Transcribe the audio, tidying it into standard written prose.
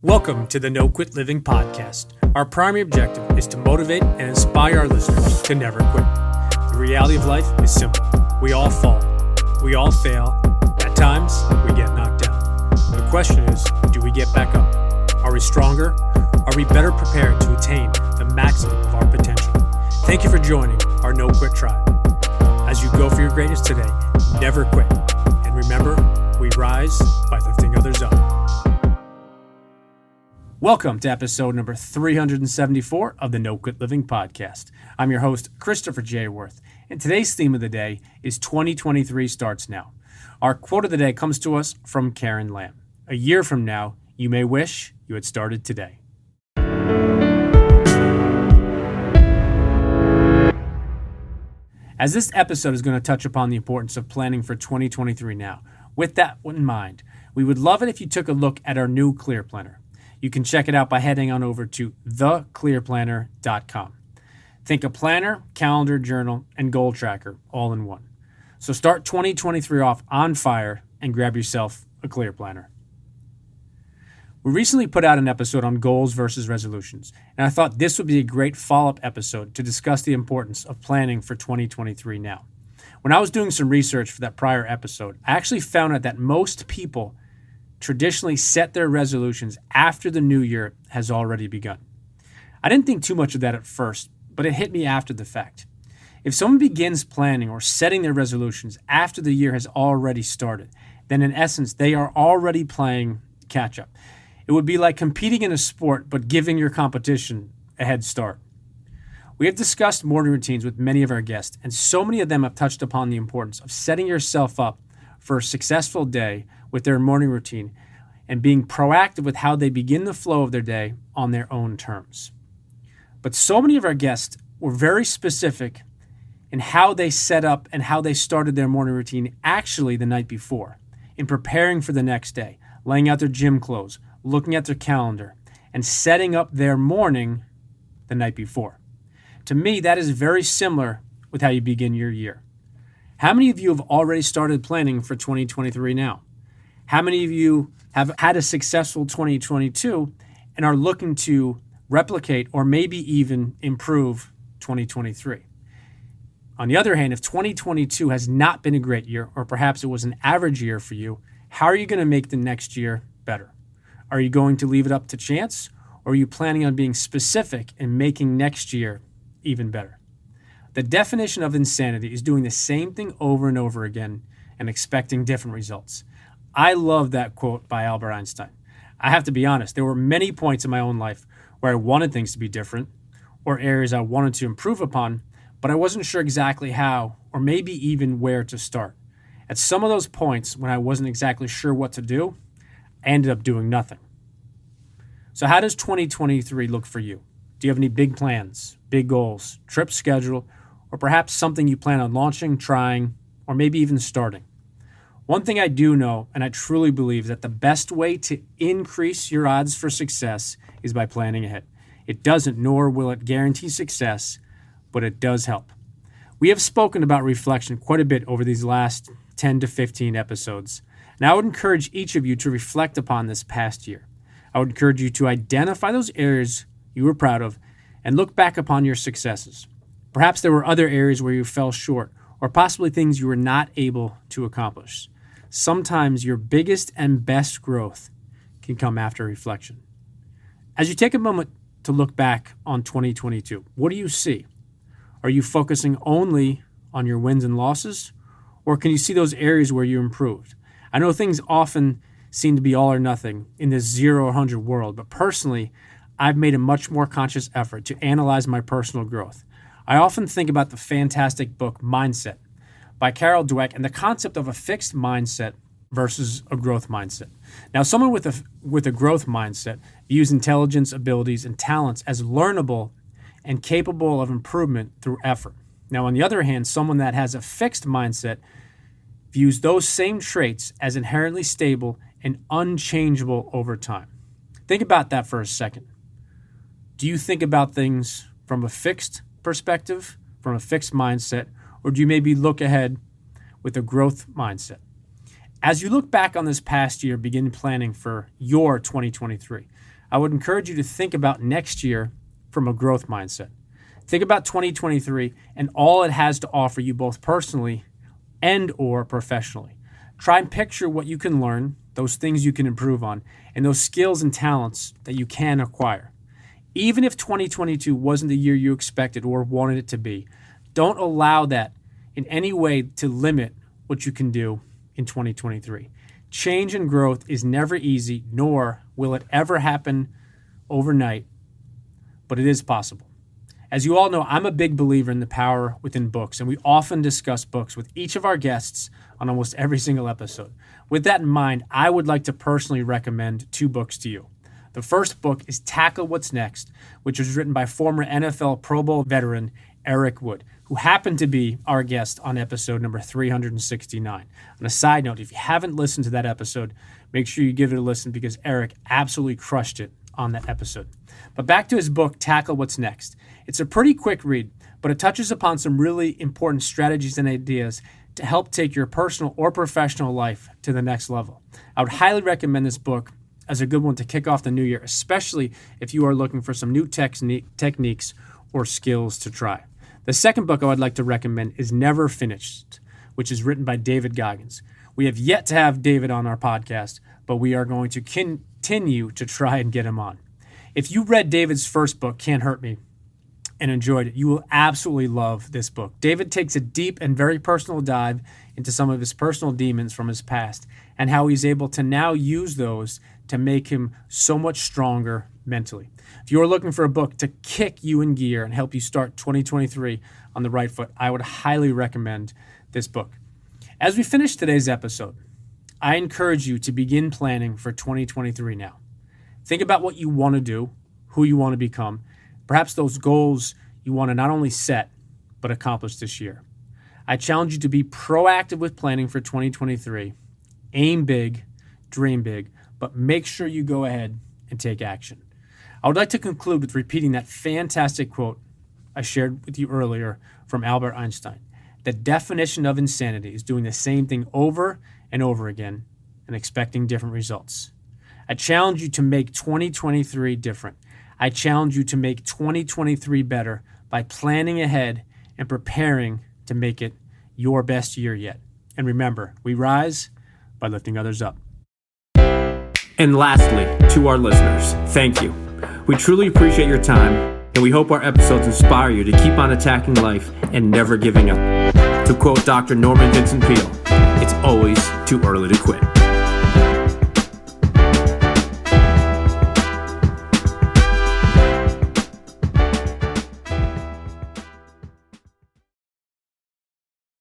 Welcome to the No Quit Living podcast. Our primary objective is to motivate and inspire our listeners to never quit. The reality of life is simple. We all fall. We all fail. At times, we get knocked down. The question is, do we get back up? Are we stronger? Are we better prepared to attain the maximum of our potential? Thank you for joining our No Quit tribe. As you go for your greatness today, never quit. And remember, we rise by lifting others up. Welcome to episode number 374 of the No Quit Living podcast. I'm your host, Christopher J. Worth, and today's theme of the day is 2023 starts now. Our quote of the day comes to us from Karen Lamb. A year from now, you may wish you had started today. As this episode is going to touch upon the importance of planning for 2023 now, with that in mind, we would love it if you took a look at our new Clear Planner. You can check it out by heading on over to theclearplanner.com. Think a planner, calendar, journal, and goal tracker all in one. So start 2023 off on fire and grab yourself a Clear Planner. We recently put out an episode on goals versus resolutions, and I thought this would be a great follow-up episode to discuss the importance of planning for 2023 now. When I was doing some research for that prior episode, I actually found out that most people traditionally set their resolutions after the new year has already begun. I didn't think too much of that at first, but it hit me after the fact. If someone begins planning or setting their resolutions after the year has already started, then in essence, they are already playing catch up. It would be like competing in a sport, but giving your competition a head start. We have discussed morning routines with many of our guests, and so many of them have touched upon the importance of setting yourself up for a successful day with their morning routine and being proactive with how they begin the flow of their day on their own terms. But so many of our guests were very specific in how they set up and how they started their morning routine actually the night before, in preparing for the next day, laying out their gym clothes, looking at their calendar, and setting up their morning the night before. To me, that is very similar with how you begin your year. How many of you have already started planning for 2023 now? How many of you have had a successful 2022 and are looking to replicate or maybe even improve 2023? On the other hand, if 2022 has not been a great year, or perhaps it was an average year for you, how are you going to make the next year better? Are you going to leave it up to chance, or are you planning on being specific and making next year even better? The definition of insanity is doing the same thing over and over again and expecting different results. I love that quote by Albert Einstein. I have to be honest, there were many points in my own life where I wanted things to be different or areas I wanted to improve upon, but I wasn't sure exactly how or maybe even where to start. At some of those points when I wasn't exactly sure what to do, I ended up doing nothing. So how does 2023 look for you? Do you have any big plans, big goals, trip schedule, or perhaps something you plan on launching, trying, or maybe even starting? One thing I do know, and I truly believe, that the best way to increase your odds for success is by planning ahead. It doesn't, nor will it guarantee success, but it does help. We have spoken about reflection quite a bit over these last 10 to 15 episodes, and I would encourage each of you to reflect upon this past year. I would encourage you to identify those areas you were proud of and look back upon your successes. Perhaps there were other areas where you fell short, or possibly things you were not able to accomplish. Sometimes your biggest and best growth can come after reflection. As you take a moment to look back on 2022, what do you see? Are you focusing only on your wins and losses, or can you see those areas where you improved? I know things often seem to be all or nothing in this 0 or 100 world, but personally, I've made a much more conscious effort to analyze my personal growth. I often think about the fantastic book Mindset by Carol Dweck and the concept of a fixed mindset versus a growth mindset. Now, someone with a growth mindset views intelligence, abilities, and talents as learnable and capable of improvement through effort. Now, on the other hand, someone that has a fixed mindset views those same traits as inherently stable and unchangeable over time. Think about that for a second. Do you think about things from a fixed perspective, from a fixed mindset, or do you maybe look ahead with a growth mindset? As you look back on this past year, begin planning for your 2023. I would encourage you to think about next year from a growth mindset. Think about 2023 and all it has to offer you both personally and or professionally. Try and picture what you can learn, those things you can improve on, and those skills and talents that you can acquire. Even if 2022 wasn't the year you expected or wanted it to be, don't allow that in any way to limit what you can do in 2023. Change and growth is never easy, nor will it ever happen overnight, but it is possible. As you all know, I'm a big believer in the power within books, and we often discuss books with each of our guests on almost every single episode. With that in mind, I would like to personally recommend 2 books to you. The first book is Tackle What's Next, which was written by former NFL Pro Bowl veteran Eric Wood, who happened to be our guest on episode number 369. On a side note, if you haven't listened to that episode, make sure you give it a listen because Eric absolutely crushed it on that episode. But back to his book, Tackle What's Next. It's a pretty quick read, but it touches upon some really important strategies and ideas to help take your personal or professional life to the next level. I would highly recommend this book as a good one to kick off the new year, especially if you are looking for some new techniques or skills to try. The second book I would like to recommend is Never Finished, which is written by David Goggins. We have yet to have David on our podcast, but we are going to continue to try and get him on. If you read David's first book, Can't Hurt Me, and enjoyed it, you will absolutely love this book. David takes a deep and very personal dive into some of his personal demons from his past and how he's able to now use those to make him so much stronger mentally. If you're looking for a book to kick you in gear and help you start 2023 on the right foot, I would highly recommend this book. As we finish today's episode, I encourage you to begin planning for 2023 now. Think about what you want to do, who you want to become, perhaps those goals you want to not only set, but accomplish this year. I challenge you to be proactive with planning for 2023. Aim big, dream big, but make sure you go ahead and take action. I would like to conclude with repeating that fantastic quote I shared with you earlier from Albert Einstein. The definition of insanity is doing the same thing over and over again and expecting different results. I challenge you to make 2023 different. I challenge you to make 2023 better by planning ahead and preparing to make it your best year yet. And remember, we rise by lifting others up. And lastly, to our listeners, thank you. We truly appreciate your time, and we hope our episodes inspire you to keep on attacking life and never giving up. To quote Dr. Norman Vincent Peale, it's always too early to quit.